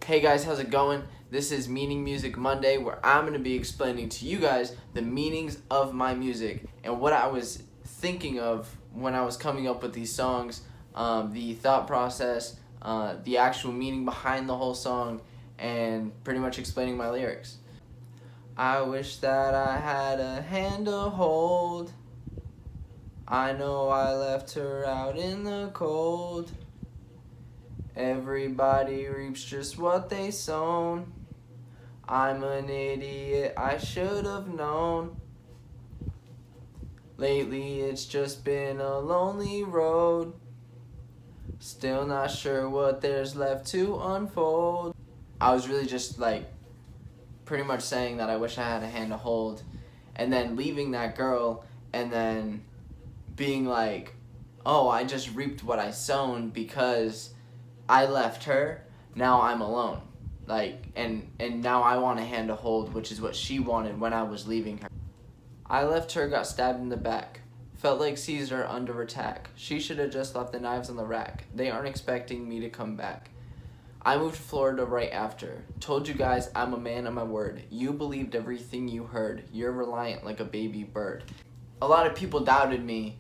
Hey guys, how's it going? This is Meaning Music Monday, where I'm going to be explaining to you guys the meanings of my music and what I was thinking of when I was coming up with these songs, the thought process, the actual meaning behind the whole song, and pretty much explaining my lyrics. I wish that I had a hand to hold. I know I left her out in the cold. Everybody reaps just what they sown. I'm an idiot, I should have known. Lately it's just been a lonely road. Still not sure what there's left to unfold. I was really just pretty much saying that I wish I had a hand to hold, and then leaving that girl, and then being like, oh, I just reaped what I sown because I left her. Now I'm alone. And now I want a hand to hold, which is what she wanted when I was leaving her. I left her, got stabbed in the back. Felt like Caesar under attack. She should have just left the knives on the rack. They aren't expecting me to come back. I moved to Florida right after. Told you guys I'm a man of my word. You believed everything you heard. You're reliant like a baby bird. A lot of people doubted me,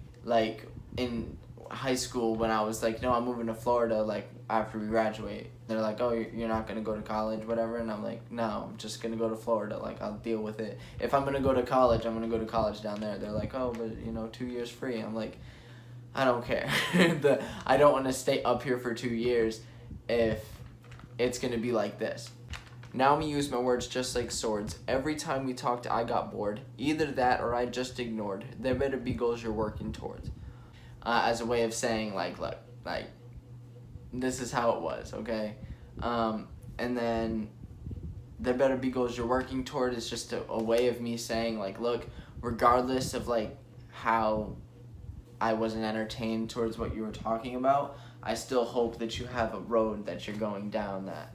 in high school when I was like, no, I'm moving to Florida, after we graduate. They're like, oh, you're not going to go to college, whatever. And I'm like, no, I'm just going to go to Florida. I'll deal with it. If I'm going to go to college, I'm going to go to college down there. They're like, oh, but, 2 years free. I'm like, I don't care. I don't want to stay up here for 2 years if it's going to be like this. Now me use my words just like swords. Every time we talked, I got bored. Either that or I just ignored. There better be goals you're working towards. As a way of saying, look, this is how it was, okay? And then there better be goals you're working toward is just a way of me saying, look, regardless of, how I wasn't entertained towards what you were talking about, I still hope that you have a road that you're going down that,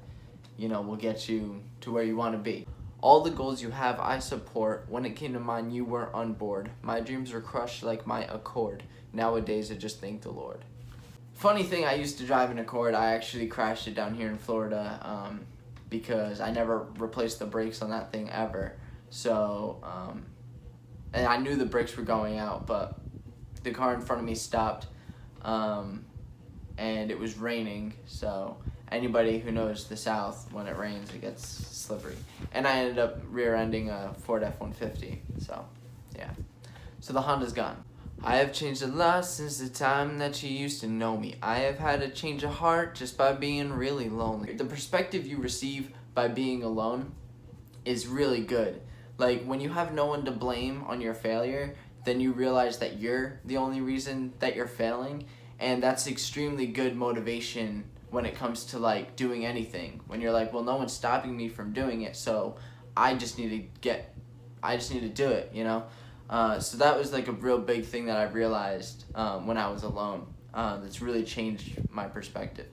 will get you to where you want to be. All the goals you have, I support. When it came to mine, you weren't on board. My dreams were crushed like my Accord. Nowadays, I just thank the Lord. Funny thing, I used to drive an Accord. I actually crashed it down here in Florida because I never replaced the brakes on that thing ever. So, and I knew the brakes were going out, but the car in front of me stopped, and it was raining, so anybody who knows the South, when it rains, it gets slippery. And I ended up rear-ending a Ford F-150, so, yeah. So the Honda's gone. I have changed a lot since the time that you used to know me. I have had a change of heart just by being really lonely. The perspective you receive by being alone is really good. When you have no one to blame on your failure, then you realize that you're the only reason that you're failing, and that's extremely good motivation when it comes to doing anything. When you're like, well, no one's stopping me from doing it, so I just need to do it, So that was a real big thing that I realized when I was alone. That's really changed my perspective.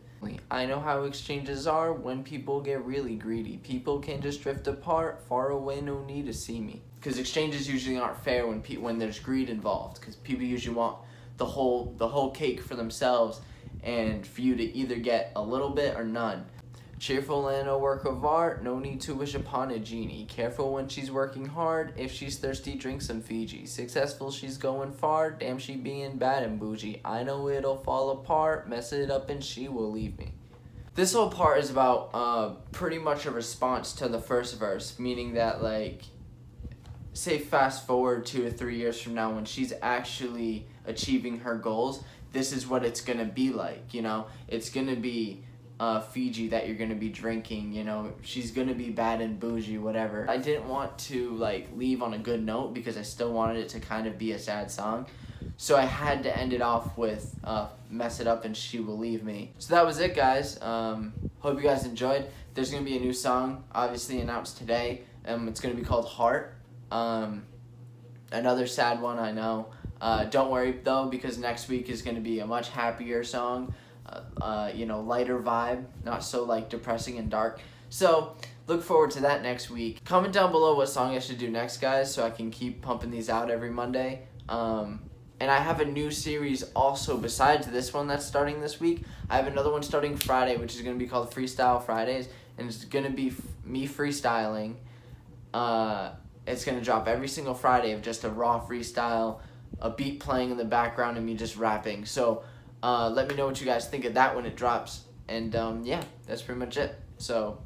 I know how exchanges are when people get really greedy. People can just drift apart, far away, no need to see me. Because exchanges usually aren't fair when there's greed involved. Because people usually want the whole cake for themselves, and for you to either get a little bit or none. Cheerful and a work of art, no need to wish upon a genie. Careful when she's working hard, if she's thirsty, drink some Fiji. Successful, she's going far, damn she being bad and bougie. I know it'll fall apart, mess it up and she will leave me. This whole part is about pretty much a response to the first verse, meaning that say fast forward 2 to 3 years from now when she's actually achieving her goals, this is what it's gonna be like, It's gonna be Fiji that you're gonna be drinking, she's gonna be bad and bougie, whatever. I didn't want to leave on a good note because I still wanted it to kind of be a sad song, so I had to end it off with mess it up and she will leave me. So that was it, guys. Hope you guys enjoyed. There's gonna be a new song obviously announced today. It's gonna be called Heart. Another sad one, I know. Don't worry though, because next week is gonna be a much happier song. Lighter vibe, not so depressing and dark. So look forward to that next week. Comment down below what song I should do next, guys, so I can keep pumping these out every Monday. And I have a new series also besides this one that's starting this week. I have another one starting Friday, which is going to be called Freestyle Fridays. and it's gonna be me freestyling. It's gonna drop every single Friday of just a raw freestyle, a beat playing in the background, and me just rapping. So let me know what you guys think of that when it drops. And yeah, that's pretty much it. So